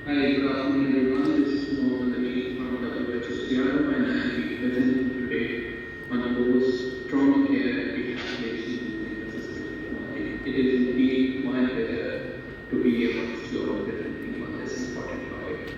Hi, good afternoon everyone. This is Mohammed Ali from WHO and I will be presenting today on the course Trauma Care Rehabilitation using Assistive Technology. It is indeed my pleasure to be amongst you all presenting on this important topic.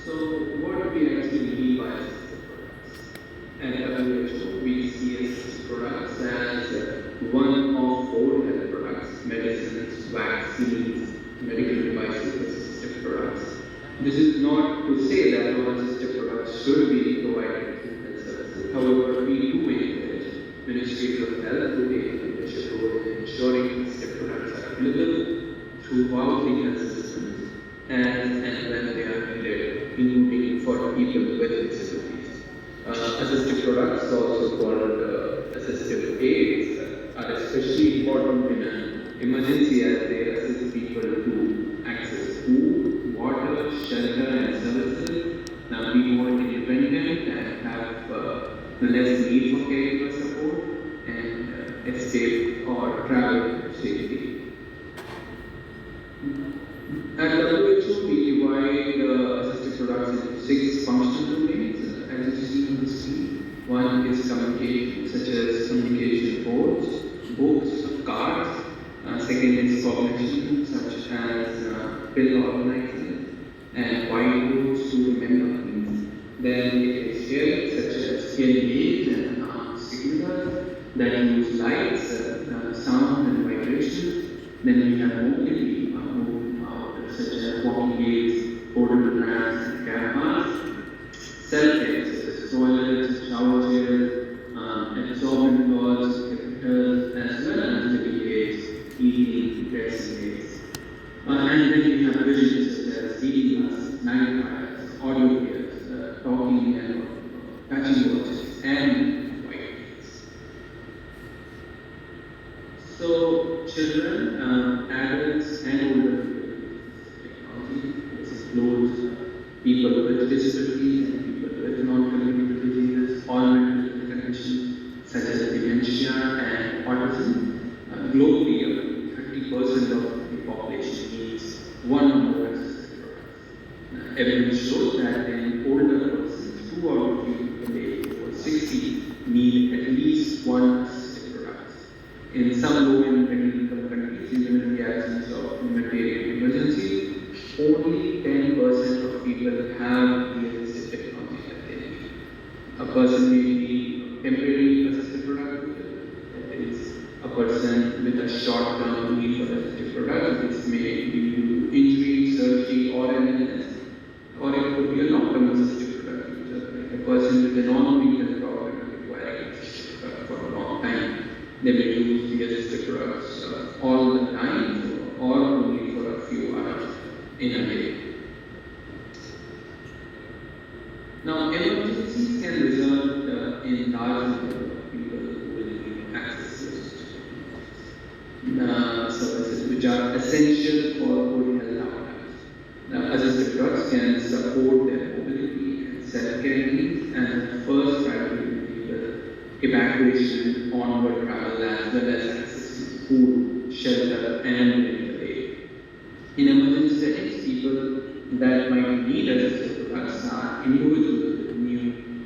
So, what do we actually mean by assistive products? At WHO, we see assistive products as one of four health products: medicines, vaccines, medical devices, assistive products. This is not to say that all assistive products should be provided through health services. However, we do encourage Ministries of Health to take a leadership role in ensuring assistive products are available throughout the health systems and when they are needed, including for people with disabilities. Assistive products, also called assistive aids, are especially important in an emergency as they assist people to access food, water, shelter, and services. Now, be more independent and have less need for caregiver support and escape or travel safely. At WHO, we divide assistive products into 6 functional domains, as you see on the screen. One is communication, such as communication boards, books, cards. Second is cognition, such as pill organizers and whiteboards to remember things. Then it is hearing, such as hearing aids and signalers that use lights, sound, and vibrations. Then we have mobility, such as walking aids, portable ramps, and cameras. Self-care, such as toilets, shower chairs, absorbent cloths, catheters, as well as living aids, eating, dressing aids. And then we have vision, such as reading glasses, magnifiers, audio gears, talking and touching watches, and white aids. So, children, adults, and older includes people with disabilities and people with non-communicable diseases, all mental conditions such as dementia and autism. Globally, 30% of the population needs one or more assistive products. Evidence shows that in older persons, 2 out of 3 people aged over 60 need at least one assistive product. In some low and middle-income countries, even in the absence of humanitarian emergencies, only 10% of people have the assistive technology that they need. A person may be temporary assistive product, that is, a person with a short-term need for assistive product. This may be due to injury, surgery, or an illness, or it could be a long-term assistive product user, like a person with an ongoing problem requiring assistive product for a long time. They may use the assistive products all the time or only for a few hours in a day. Now, emergencies can result in large number of people who will need access to services which are essential for good health outcomes. Now, assistive drugs can support their mobility and self-care needs, and the first priority will be the evacuation, onward travel, as well as access to food, shelter, and medical aid. In emergency settings, people that might need assistive products are individuals with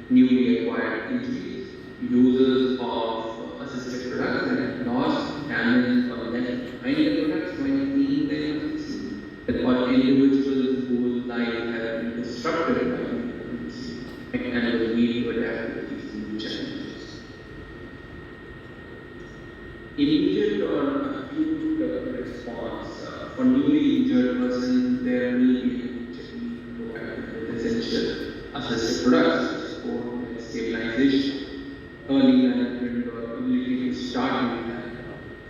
newly acquired injuries, users of assistive products that have lost, damaged, or left behind the products while being the emergency, or individuals whose life has been disrupted by the emergency and will need to adapt to these new challenges. Immediate or acute response for newly injured persons, there will be provided with essential assistive products to support stabilization, early management, or ability to start rehab.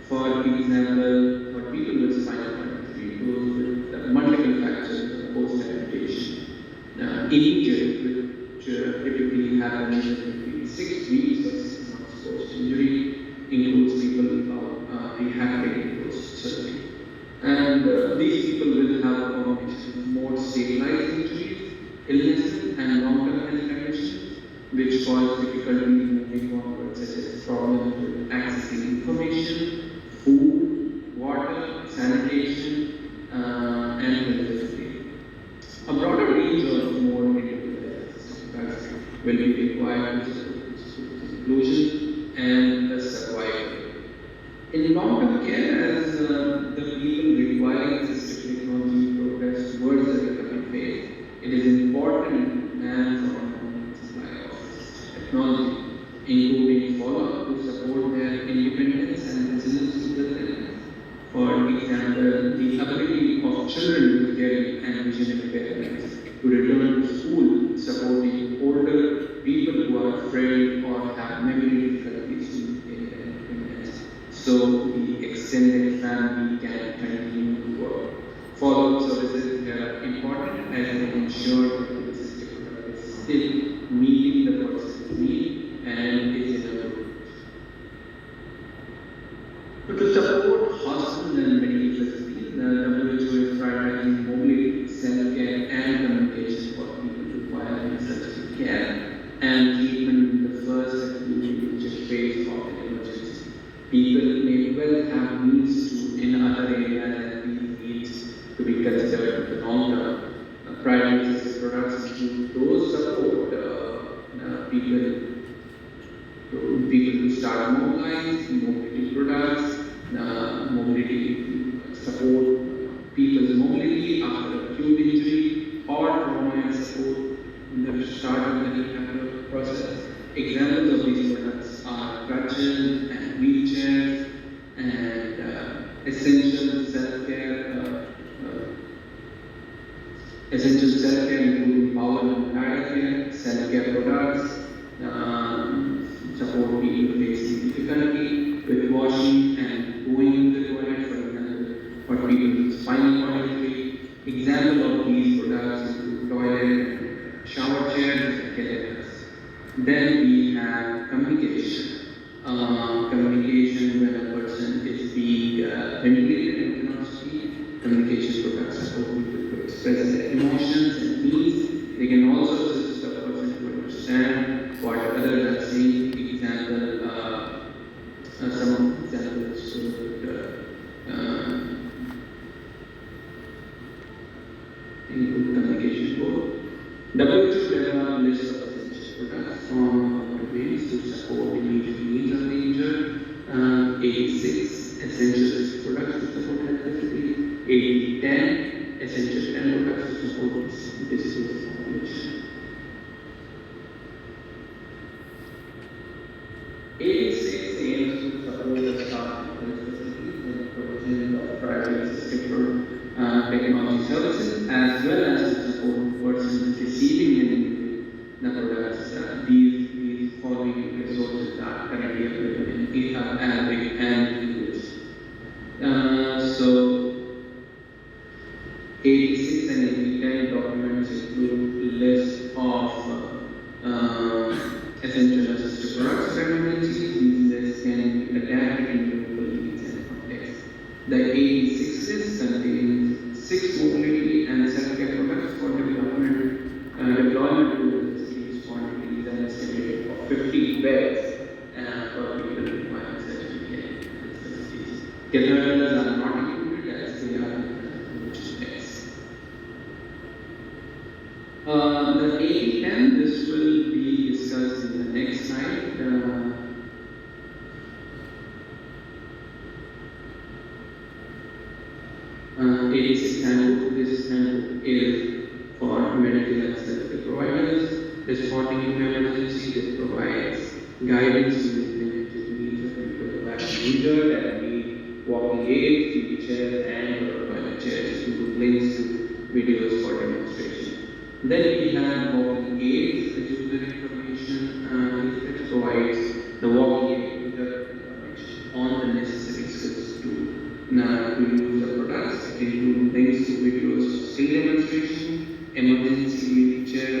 For example, for people with spinal cord injury, those with multiple fractures post amputation, immediate, which typically happens in 6 weeks or 6 months post injury, includes people rehabilitating post surgery. And these people will have a combination of more stabilized injuries, illnesses, and long-term health conditions, which cause difficulty moving forward, such as problems with accessing information, food, water, sanitation, will be required to support inclusion and survival. In long-term care, as the people requiring assistive technology progress towards the recovery phase, it is important to hands-on supply of technology, including follow-up to support their independence and resilience to the illness. For example, the ability of children with hearing and vision impairments to return to school, supporting older people who are afraid or have memory difficulties to maintain their independence, so the extended family can continue to work. Follow-up services are important as they ensure that the assistive product is still meeting the person's need and is in a good. So to support hospitals and medical facilities, the WHO is prioritizing mobility, self-care, and communication for people requiring such care and treatment in the first acute phase of the emergency. People may well have needs to in other areas and these needs to be considered in the long term. Primary assistive products include those support people who start mobilized, mobility products, mobility support people's mobility after acute injury or trauma and support in the start of the rehabilitation process. Examples of these products are crutches and wheelchairs and essential self-care including bowel and bladder care, self-care products, support people facing difficulty with washing and going to the toilet, for example, for people with spinal cord injury. Example of these products include toilet and shower chairs and catheters. Then we have communication. Communication when a person is being ventilated and cannot speak. Communication products support people to express their emotions and needs. They can also assist the person to understand what others are saying. Some examples include communication board. WHO developed a list of essential products from domains to support immediate needs of the injured. 86 essential products to support health facility. 10 essential 10 products to support disability population. 86 aims to support the staff of health facilities with the provision of private assistive technology services as well as to support persons receiving and using the products. These following resources are currently available in GitHub, Arabic, and English. So 86 and 10 documents include list of essential assistive products for emergencies. These lists can be adapted into local needs and context. The 86 list contains 6 mobility and self-care products for deployment to the city's quantities and estimated of 50 beds for people requiring such care facilities. Catheters are not included as they are beds. The 8010, this will be discussed in the next slide. 86 handbook. This handbook is for medical and healthcare providers responding to emergencies. It provides guidance to the needs of people who have been injured and need walking aids, wheelchairs, and toilet chairs. Include links to videos for demonstration. Then we have walking aids, which is the information that provides the walking aid information on the necessary skills to use the products. It includes links to videos for skill demonstration, emergency wheelchair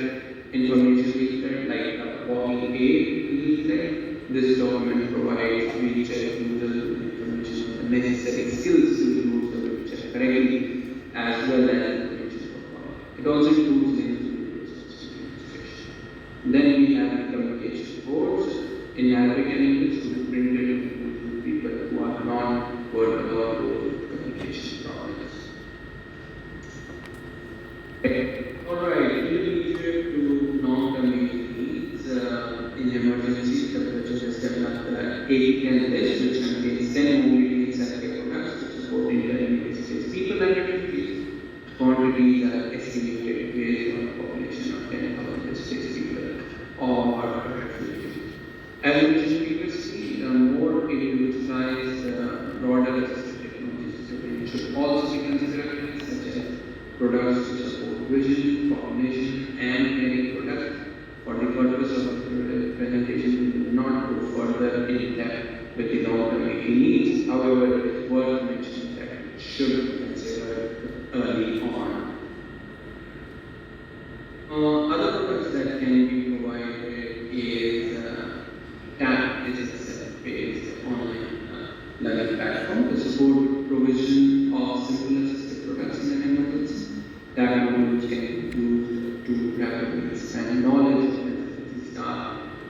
information leaflet like a walking aid leaflet. This document provides wheelchair users with information on the necessary skills to use the wheelchair correctly as well as information for follow. It also includes links to videos for demonstration. Then we have the communication boards in Arabic and English to be printed to people who are not verbal or those with communication problems. Alright, we will to long-term needs. 8010 list, which contains 10 mobility and self-care products to support internally displaced people and refugees. Quantities are estimated based on a population of 10,000 displaced people or refugees. As mentioned previously, the more individualized, broader assistive technologies should also be considered, such as products to support vision, coordination, and caring products. For the purpose of the presentation, we will not go further in depth with the long-term needs. However, it is worth mentioning that it should be considered early on. Other products that can be provided is TAP, which is a self-paced online learning platform to support provision of simple assistive products in an emergency. TAP modules can be used to rapidly expand knowledge of emergency staff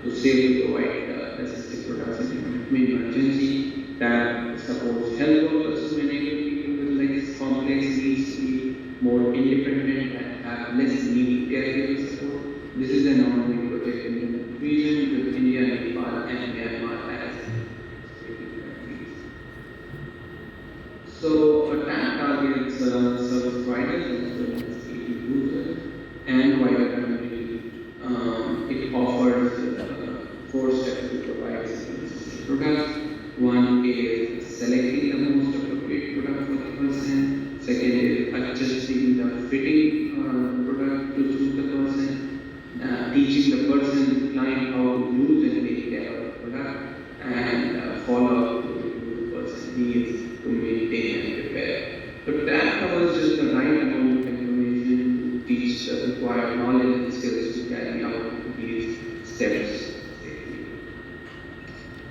to safely provide assistive products in emergency. TAP supports health workers to enable people with less complex needs to be more independent and have less needy caregiver support. This is an ongoing project in the region with India, Nepal, and Myanmar as countries. So, a TAP targets service providers as well as AT users and wider community. It offers 4 steps to provide assistive products. One is selecting the most appropriate product for the person. Second is adjusting the fitting product to suit the person. Teaching the person, the client, how to use and take care of the product, and follow up to the person's needs to maintain and repair. So TAP covers just the right amount of information to teach the required knowledge and skills to carry out these steps safely.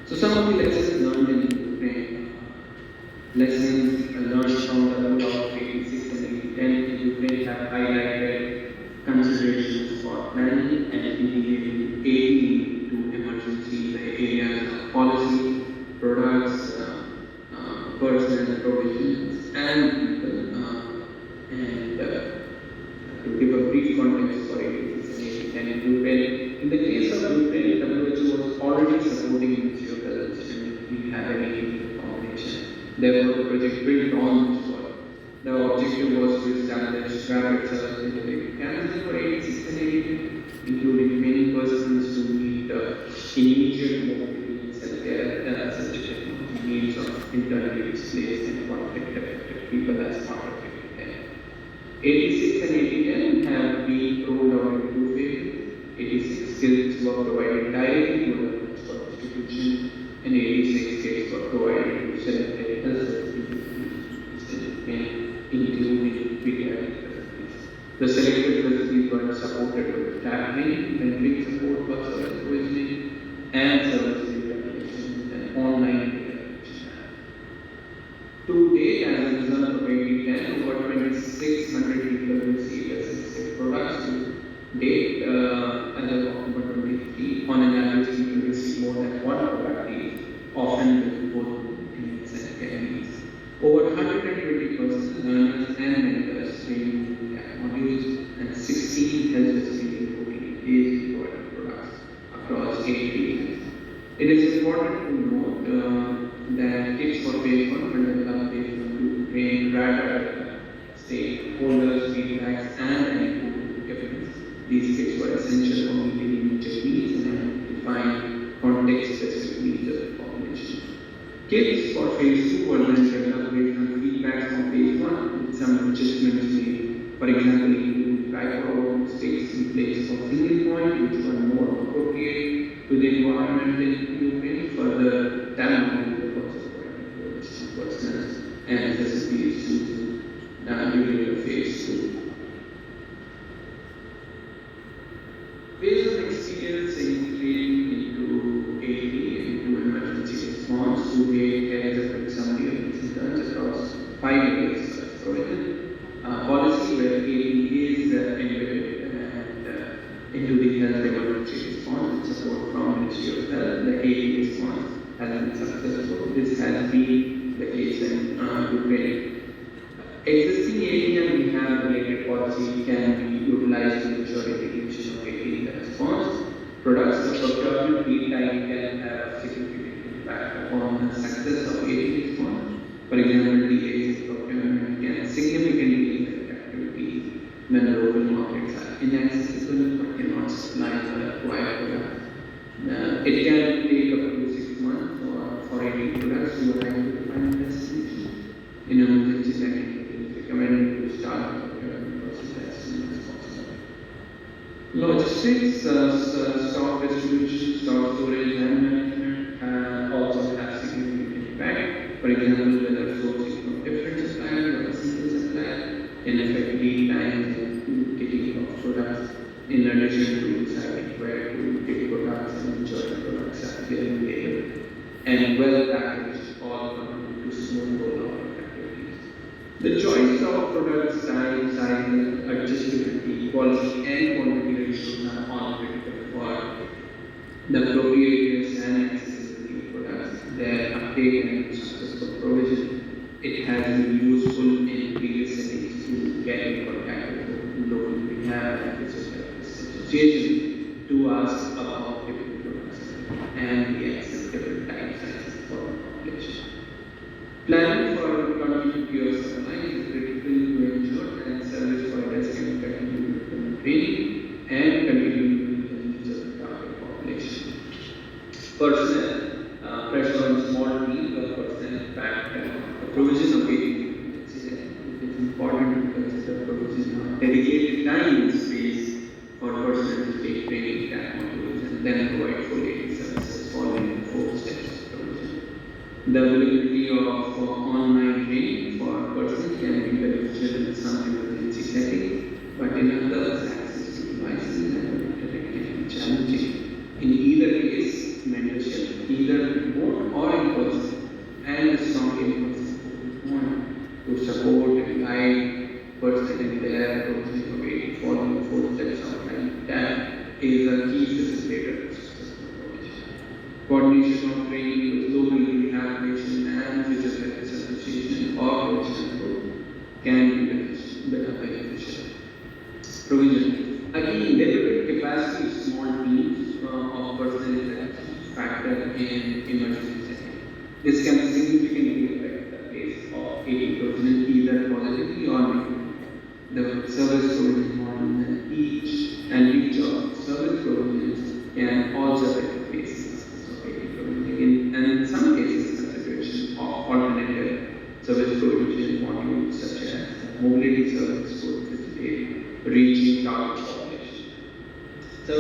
So some of the lessons learned in Ukraine. Lessons learned from the rule of 86 and 8010 in Ukraine have highlighted considerations for planning and integrating aid to emergency areas of policy, products, personnel provisions, and people. To give a brief context for 86 and 8010 in Ukraine, in the case of Ukraine, WHO was already supporting Ministry of Health and rehabilitation combination. Therefore, the project built on this work. The objective was to establish rapid service delivery mechanism for 86 and 80, including training persons to meet the immediate mobility and self-care technology needs of internally displaced and conflict-affected people as part of 8010. 86 and 8010 have been rolled out in 2 phases. 86 skills were provided directly to governments for distribution, and 86 skills were provided to selected health facilities, including pediatric facilities. The selected facilities were supported with TAP training, mentoring support for service provisioning, and service rehabilitation and online rehabilitation. To date, as a result of 8010, over 2,600 people received assistive products to date. As of October 23, on an average, people receive more than 1 product each, often with both needs and care needs. Over 120 persons, learners, and mentors trained in TAP modules, and 16 health facilities engaged in providing products across 8 regions. It is important to note that kits for phase 1 were developed based on train radar stakeholders, feedbacks, and anecdotal evidence. These kits were essential for meeting immediate needs and identifying context-specific needs of the population. Kits for phase 2 were then developed based on feedback from phase 1 with some adjustments made. For example, including tripod stakes in place for single point, which were more appropriate to the environment in Ukraine. Further, TAP modules were also provided for personnel and facilities used during the phase 2. Based on experience in creating into AD, into emergency response, to date there is a quick summary of these interns across 5 areas of provision. Policy where AD is embedded and into the health emergency response with support from Ministry of Health. The AD response has been successful. This has been the case in Ukraine. Existing AD and rehab-related policy can be utilized to ensure integration of AD in the response. Products of procurement lead time can have significant impact upon the success of aging response. For example, delays in procurement can significantly affect activities when local markets are inaccessible or cannot supply the required products. It can take up to 6 months for any products to arrive at the final destination. In emergency setting, it is recommended to start the procurement process as soon as possible. Logistics, stock distribution, stock storage, and management also have significant impact. For example, whether sourcing from different suppliers or a single supplier can affect lead times and getting of products. In addition to deciding where to get products and ensuring products are clearly labeled and well packaged, all contribute to smooth rollout of activities. The choice of product style, size, adjustability, quality, and quantity ratios are all critical for the appropriateness and accessibility of products. Their uptake and successful provision. It has been useful in previous settings to get in contact with the local rehab and physiotherapist association to ask about different products and the acceptable type sizes for the population. Planning for continuity of supply is critical to ensure that service providers can continue with training and continue to meet the needs of the target population. Personnel, pressure on small teams or personnel impact the provision of aging. It is important to consider provision of dedicated time and space for personnel to take training track modules and then provide full aid services following the 4 steps of provision. The availability of online training for personnel can be beneficial in some emergency settings, but in others, access to devices and internet can be challenging. In either case, mentorship, either remote or in person, and a strong in-person support to support and guide personnel in their provision of aid following the 4 steps outlined is a key facilitator to successful provision. Coordination of training with local rehabilitation and physiotherapist association or professional group can be beneficial. Provision. Again, limited capacity of small teams of personnel factor in emergency setting. This can significantly affect the pace of aid provision either positively or negatively. The service provision model and each of service provisions can also affect the pace of aid provision. And in some cases, consideration of alternative service provision modules such as mobility service could facilitate reaching target population. So,